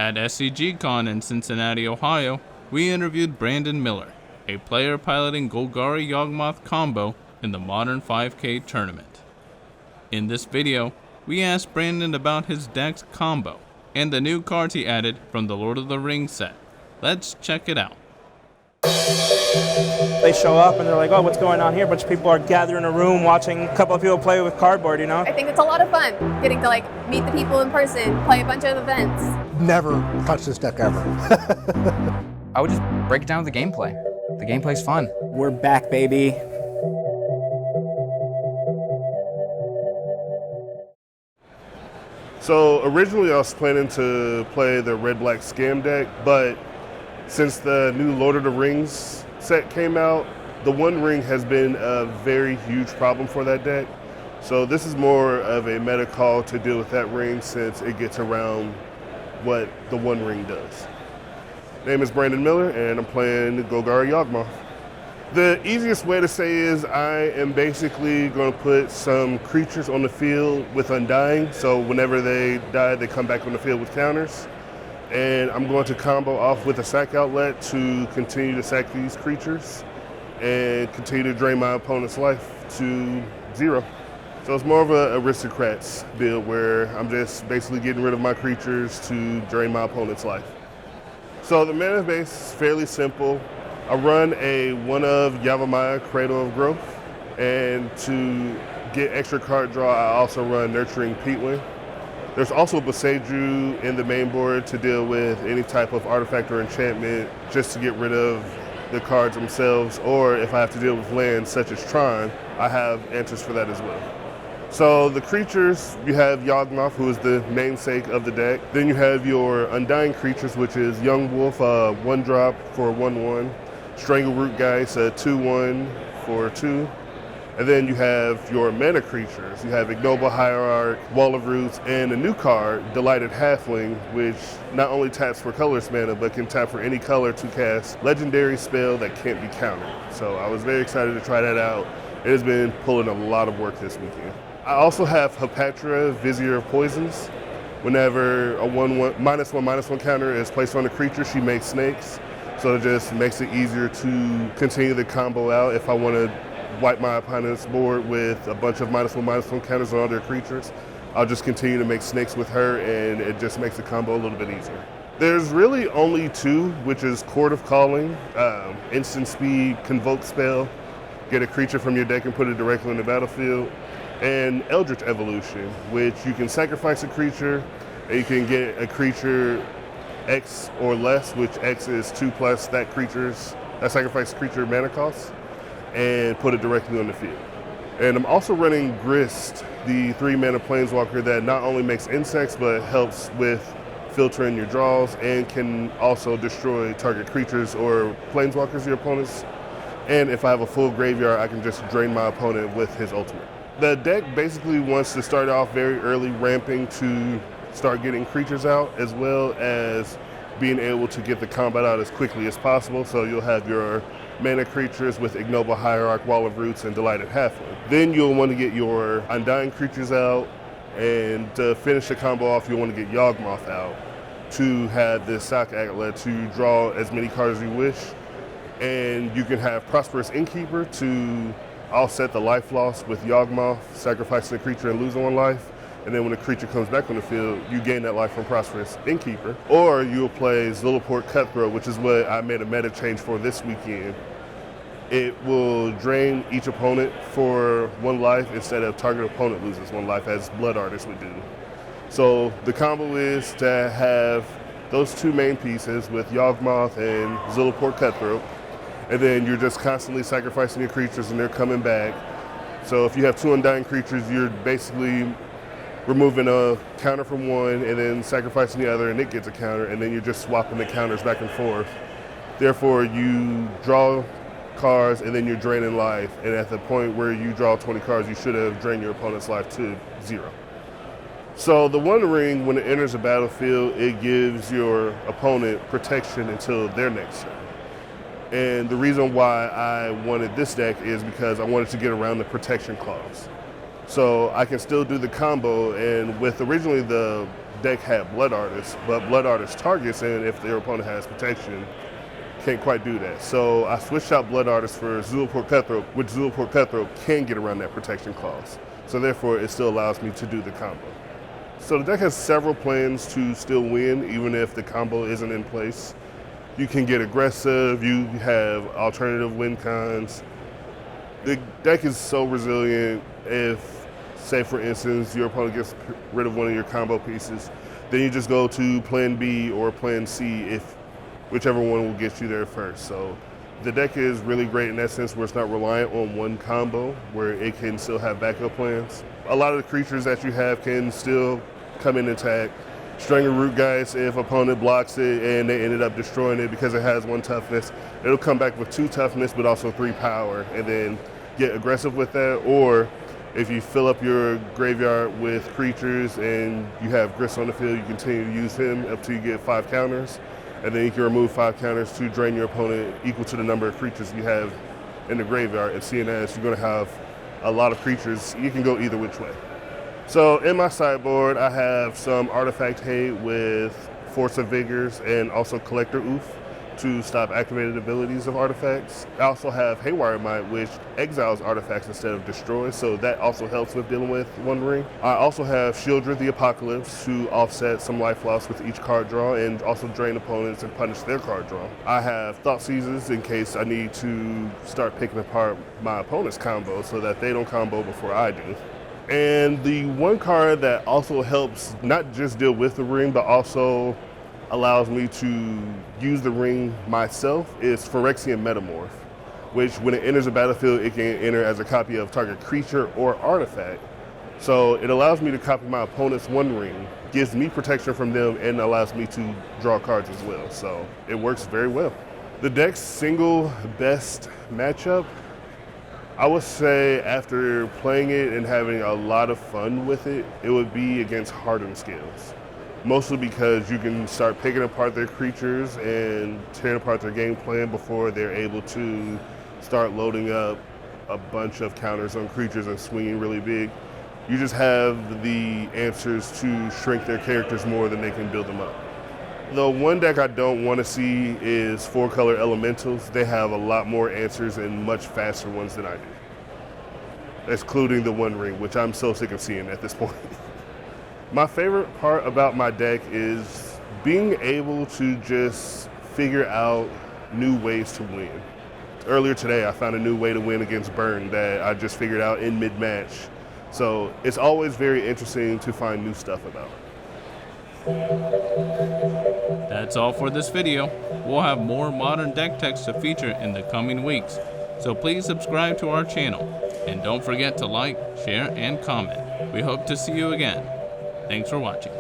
At SCG Con in Cincinnati, Ohio, we interviewed Brandon Miller, a player piloting Golgari Yawgmoth Combo in the Modern 5K tournament. In this video, we asked Brandon about his deck's combo and the new cards he added from the Lord of the Rings set. Let's check it out. They show up and they're like, oh, what's going on here? A bunch of people are gathered in a room watching a couple of people play with cardboard, you know? I think it's a lot of fun getting to meet the people in person, play a bunch of events. Never touched this deck ever. I would just break it down with the gameplay. The gameplay's fun. We're back, baby. So originally I was planning to play the red-black scam deck, but since the new Lord of the Rings set came out, the One Ring has been a very huge problem for that deck. So this is more of a meta call to deal with that ring since it gets around what the One Ring does. Name is Brandon Miller and I'm playing Golgari Yawgmoth. The easiest way to say is I am basically going to put some creatures on the field with Undying, so whenever they die, they come back on the field with counters. And I'm going to combo off with a sack outlet to continue to sack these creatures and continue to drain my opponent's life to 0. So it's more of an aristocrats build where I'm just basically getting rid of my creatures to drain my opponent's life. So the mana base is fairly simple. I run a one of Yavimaya, Cradle of Growth, and to get extra card draw, I also run Nurturing Peatland. There's also Boseiju in the main board to deal with any type of artifact or enchantment just to get rid of the cards themselves, or if I have to deal with lands such as Thran, I have answers for that as well. So the creatures, you have Yawgmoth, who is the namesake of the deck. Then you have your Undying creatures, which is Yawgmoth, 1-drop for 1/1. Strangleroot Geist, 2/1 for 2. And then you have your mana creatures. You have Ignoble Hierarch, Wall of Roots, and a new card, Delighted Halfling, which not only taps for colorless mana, but can tap for any color to cast legendary spell that can't be countered. So I was very excited to try that out. It has been pulling a lot of work this weekend. I also have Hapatra, Vizier of Poisons. Whenever a -1/-1 counter is placed on a creature, she makes snakes. So it just makes it easier to continue the combo out if I want to wipe my opponent's board with a bunch of -1/-1 counters on all their creatures. I'll just continue to make snakes with her and it just makes the combo a little bit easier. There's really only 2, which is Chord of Calling, instant speed, convoke spell, get a creature from your deck and put it directly on the battlefield, and Eldritch Evolution, which you can sacrifice a creature and you can get a creature X or less, which X is 2+ that sacrifice creature mana cost, and put it directly on the field. And I'm also running Grist, the 3-mana planeswalker that not only makes insects, but helps with filtering your draws and can also destroy target creatures or planeswalkers your opponents. And if I have a full graveyard, I can just drain my opponent with his ultimate. The deck basically wants to start off very early, ramping to start getting creatures out, as well as being able to get the combat out as quickly as possible. So you'll have your mana creatures with Ignoble Hierarch, Wall of Roots, and Delighted Halfling. Then you'll want to get your Undying creatures out, and to finish the combo off, you'll want to get Yawgmoth out to have this sack outlet to draw as many cards as you wish. And you can have Prosperous Innkeeper to offset the life loss with Yawgmoth, sacrificing a creature and losing 1 life. And then when a creature comes back on the field, you gain that life from Prosperous Innkeeper. Or you'll play Zulaport Cutthroat, which is what I made a meta change for this weekend. It will drain each opponent for 1 life instead of target opponent loses 1 life, as Blood Artist would do. So the combo is to have those 2 main pieces with Yawgmoth and Zulaport Cutthroat, and then you're just constantly sacrificing your creatures and they're coming back. So if you have 2 Undying creatures, you're basically removing a counter from one and then sacrificing the other and it gets a counter, and then you're just swapping the counters back and forth. Therefore, you draw cards and then you're draining life, and at the point where you draw 20 cards, you should have drained your opponent's life to 0. So the One Ring, when it enters the battlefield, it gives your opponent protection until their next turn. And the reason why I wanted this deck is because I wanted to get around the protection clause. So I can still do the combo, and with originally the deck had Blood Artist, but Blood Artist targets, and if their opponent has protection, can't quite do that. So I switched out Blood Artist for Zulaport Cutthroat, which Zulaport Cutthroat can get around that protection clause. So therefore, it still allows me to do the combo. So the deck has several plans to still win, even if the combo isn't in place. You can get aggressive, you have alternative win cons. The deck is so resilient if, say for instance, your opponent gets rid of one of your combo pieces, then you just go to plan B or plan C, if whichever one will get you there first. So the deck is really great in that sense where it's not reliant on one combo, where it can still have backup plans. A lot of the creatures that you have can still come in and attack. Strangleroot Geist, if opponent blocks it and they ended up destroying it because it has 1 toughness, it'll come back with 2 toughness but also 3 power, and then get aggressive with that. Or if you fill up your graveyard with creatures and you have Grist on the field, you continue to use him up till you get 5 counters, and then you can remove 5 counters to drain your opponent equal to the number of creatures you have in the graveyard. And seeing as you're going to have a lot of creatures, you can go either which way. So in my sideboard, I have some Artifact Hate with Force of Vigors and also Collector Ouphe to stop activated abilities of artifacts. I also have Haywire Might, which exiles artifacts instead of destroys, so that also helps with dealing with One Ring. I also have Shieldred the Apocalypse to offset some life loss with each card draw and also drain opponents and punish their card draw. I have Thought Seizes in case I need to start picking apart my opponent's combo so that they don't combo before I do. And the one card that also helps not just deal with the ring, but also allows me to use the ring myself is Phyrexian Metamorph, which when it enters a battlefield, it can enter as a copy of target creature or artifact. So it allows me to copy my opponent's One Ring, gives me protection from them, and allows me to draw cards as well. So it works very well. The deck's single best matchup, I would say after playing it and having a lot of fun with it, it would be against Hardened Scales. Mostly because you can start picking apart their creatures and tearing apart their game plan before they're able to start loading up a bunch of counters on creatures and swinging really big. You just have the answers to shrink their characters more than they can build them up. The one deck I don't want to see is 4-color Elementals. They have a lot more answers and much faster ones than I do, excluding the One Ring, which I'm so sick of seeing at this point. My favorite part about my deck is being able to just figure out new ways to win. Earlier today, I found a new way to win against Burn that I just figured out in mid-match. So it's always very interesting to find new stuff about. That's all for this video. We'll have more modern deck techs to feature in the coming weeks, so please subscribe to our channel. And don't forget to like, share, and comment. We hope to see you again. Thanks for watching.